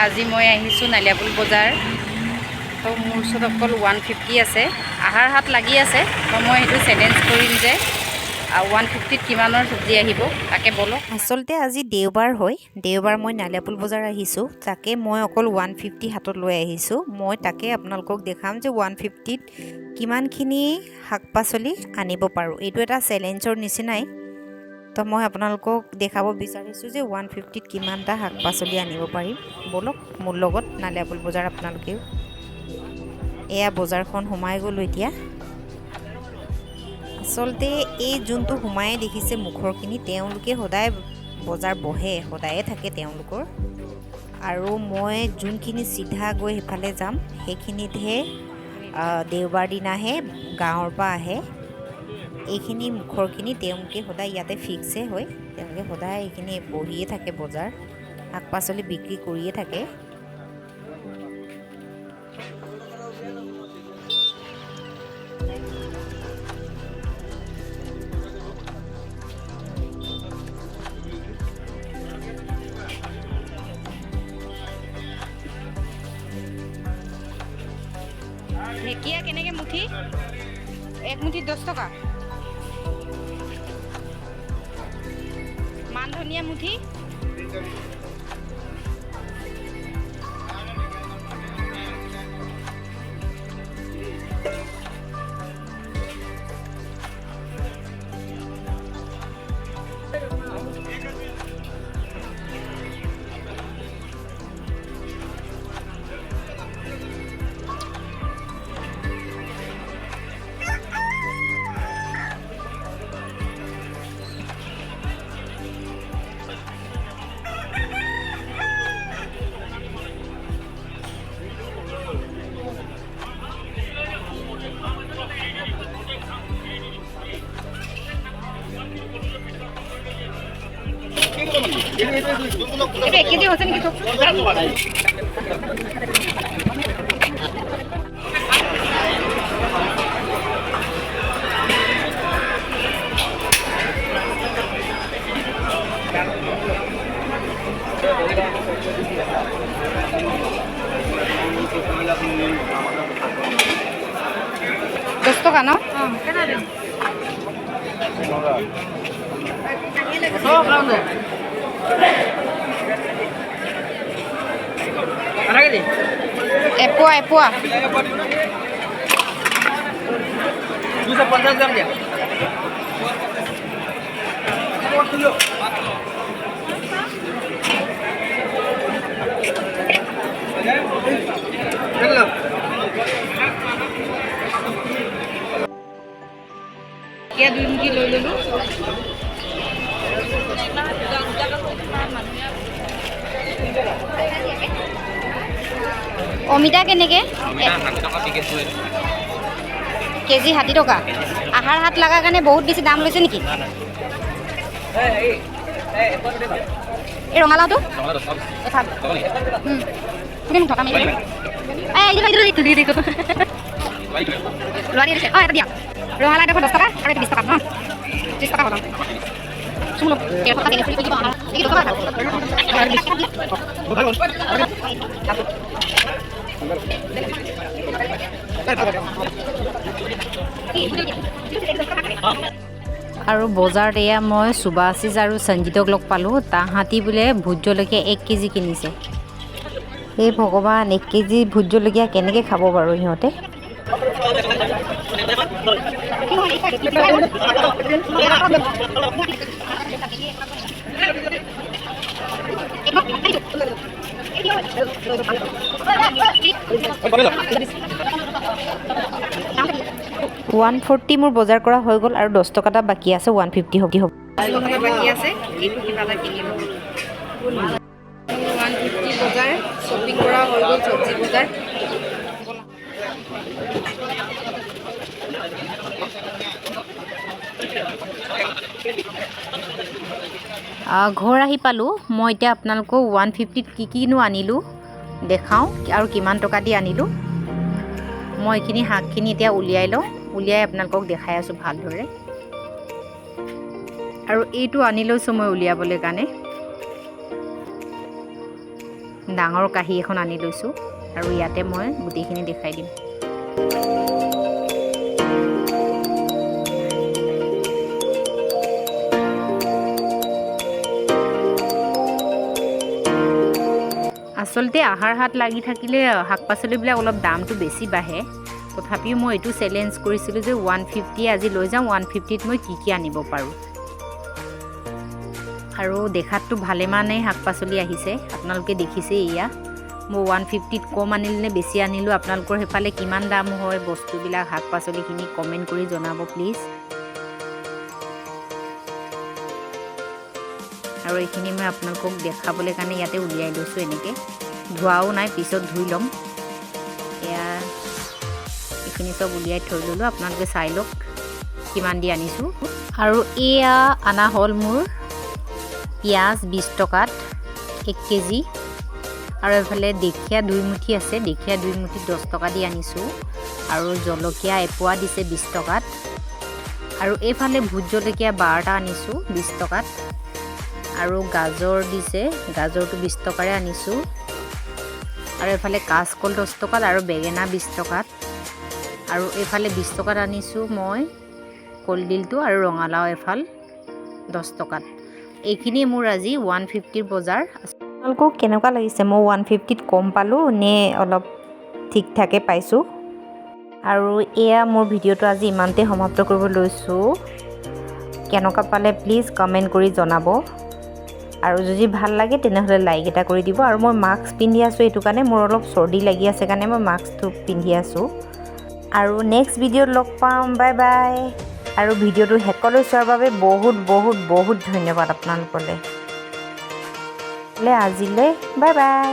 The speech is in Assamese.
আজি মই আহিছোঁ নালিয়াপুল বজাৰ। তো মোৰ ওচৰত অকল 150 আছে। আহাৰ হাত লাগি আছে, তো মই সেইটো চেলেঞ্জ কৰিম যে 150ত কিমানৰ চব্জি আহিব, তাকে বলক। আচলতে আজি দেওবাৰ হয়, দেওবাৰ মই নালিয়াপুল বজাৰ আহিছোঁ, তাকে মই অকল 150 হাতত লৈ আহিছোঁ। মই তাকে আপোনালোকক দেখাম যে 150ত কিমানখিনি শাক পাচলি আনিব পাৰোঁ। এইটো এটা চেলেঞ্জৰ নিচিনাই। তো মই আপোনালোকক দেখাব বিচাৰিছোঁ যে 150ত কিমানটা শাক পাচলি আনিব পাৰিম। বলক মোৰ লগত নালিয়াপুল বজাৰ আপোনালোকেও। এয়া বজাৰখন সোমাই গ'লোঁ এতিয়া। আচলতে এই যোনটো সোমাই দেখিছে মুখৰখিনি, তেওঁলোকে সদায় বজাৰ বহে, সদায়ে থাকে তেওঁলোকৰ। আৰু মই যোনখিনি চিধা গৈ সেইফালে যাম, সেইখিনিতহে দেওবাৰ দিনাহে গাঁৱৰ পৰা আহে। এইখিনি মুখৰখিনি তেওঁলোকে সদায় ইয়াতে ফিক্সে হয়, তেওঁলোকে সদায় এইখিনি বহিয়ে থাকে বজাৰ, শাক পাচলি বিক্ৰী কৰিয়ে থাকে। ঢেকীয়া কেনেকৈ মুঠি? এক মুঠিত 10 টকা। মান ধনিয়া মুঠি? এটা 1 কেজি হচ্ছে নাকি? 10 টাকা না? এপোয়া 250 গ্রাম দিয়া কে 2 মুঠি লৈ ললো। অমিতা কেনেকৈ? কেজি 60 টকা। আহাৰ হাত লগাৰ কাৰণে বহুত বেছি দাম লৈছে নেকি? এই ৰঙালাওটো এটা দিয়া। ৰঙালাও 10 টকা আৰু 20 টকা ন? 30 টকা হ'ল। আৰু বজাৰত এয়া মই সুবাশিস আৰু সঞ্জিতক লগ পালোঁ। তাহাঁতি বোলে ভোট জলকীয়া 1 কেজি কিনিছে। এই ভগৱান, 1 কেজি ভোট জলকীয়া কেনেকৈ খাব বাৰু সিহঁতে? $140 মোৰ বজাৰ কৰা হৈ গ'ল আৰু 10 টকা এটা বাকী আছে। 150 হ'ব। বাকী আছে, এইটো কিবা এটা কিনি ল'ব। 150 বজাৰ শ্বপিং কৰা হৈ গ'ল, চব্জি বজাৰ। ঘৰ আহি পালোঁ। মই এতিয়া আপোনালোকক 150ত কিনো আনিলোঁ দেখাওঁ আৰু কিমান টকা দি আনিলোঁ। মই এইখিনি শাকখিনি এতিয়া উলিয়াই লওঁ, উলিয়াই আপোনালোকক দেখাই আছোঁ ভালদৰে। আৰু এইটো আনি লৈছোঁ মই উলিয়াবলৈ কাৰণে। ডাঙৰ কাঁহী এখন আনি লৈছোঁ আৰু ইয়াতে মই গোটেইখিনি দেখাই দিম। আচলতে আহাৰ হাত লাগি থাকিলে শাক পাচলিবিলাক অলপ দামটো বেছি বাঢ়ে। তথাপিও মই এইটো চেলেঞ্জ কৰিছিলোঁ যে 150 আজি লৈ যাওঁ, 150ত মই কি আনিব পাৰোঁ। আৰু দেখাততো ভালেমানেই শাক পাচলি আহিছে, আপোনালোকে দেখিছে। এয়া মই 150ত কম আনিলোঁ নে বেছি আনিলোঁ, আপোনালোকৰ সেইফালে কিমান দাম হয় বস্তুবিলাক, শাক পাচলিখিনি কমেণ্ট কৰি জনাব প্লিজ। আৰু এইখিনি মই আপোনালোকক দেখাবলৈ কাৰণে ইয়াতে উলিয়াই লৈছোঁ। এনেকৈ ধোৱাও নাই, পিছত ধুই ল'ম। এয়া এইখিনি চব উলিয়াই থৈ ল'লোঁ, আপোনালোকে চাই লওক কিমান দি আনিছোঁ। আৰু এয়া অনা হ'ল মোৰ পিঁয়াজ 20 টকাত 1 কেজি। আৰু এইফালে দেখিয়া 2 মুঠি আছে, দেখিয়া 2 মুঠি 10 টকা দি আনিছোঁ। আৰু জলকীয়া এপোৱা দিছে 20 টকাত। আৰু এইফালে ভোট জলকীয়া 12টা আনিছোঁ 20 টকাত। আৰু গাজৰ দিছে, গাজৰটো 20 টকাৰে আনিছোঁ। আৰু এইফালে কাচকল 10 টকাত আৰু বেঙেনা 20 টকাত। আৰু এইফালে 20 টকাত আনিছোঁ মই কলডিলটো আৰু ৰঙালাও এফাল 10 টকাত। এইখিনি মোৰ আজি 150ৰ বজাৰ। আপোনালোকক কেনেকুৱা লাগিছে? মই 150ত কম পালোঁ নে অলপ ঠিক ঠাকে পাইছোঁ? আৰু এয়া মোৰ ভিডিঅ'টো আজি ইমানতে সমাপ্ত কৰিব লৈছোঁ। কেনেকুৱা পালে প্লিজ কমেণ্ট কৰি জনাব। আৰু যদি ভাল লাগে তেনেহ'লে লাইক এটা কৰি দিব। আৰু মই মাস্ক পিন্ধি আছোঁ, এইটো কাৰণে মোৰ অলপ চৰ্দি লাগি আছে কাৰণে মই মাস্কটো পিন্ধি আছোঁ। আৰু নেক্সট ভিডিঅ'ত লগ পাম। Bye bye. আৰু ভিডিঅ'টো শেষলৈ চোৱাৰ বাবে বহুত বহুত বহুত ধন্যবাদ আপোনালোকলৈ। আজিলৈ বাই বাই।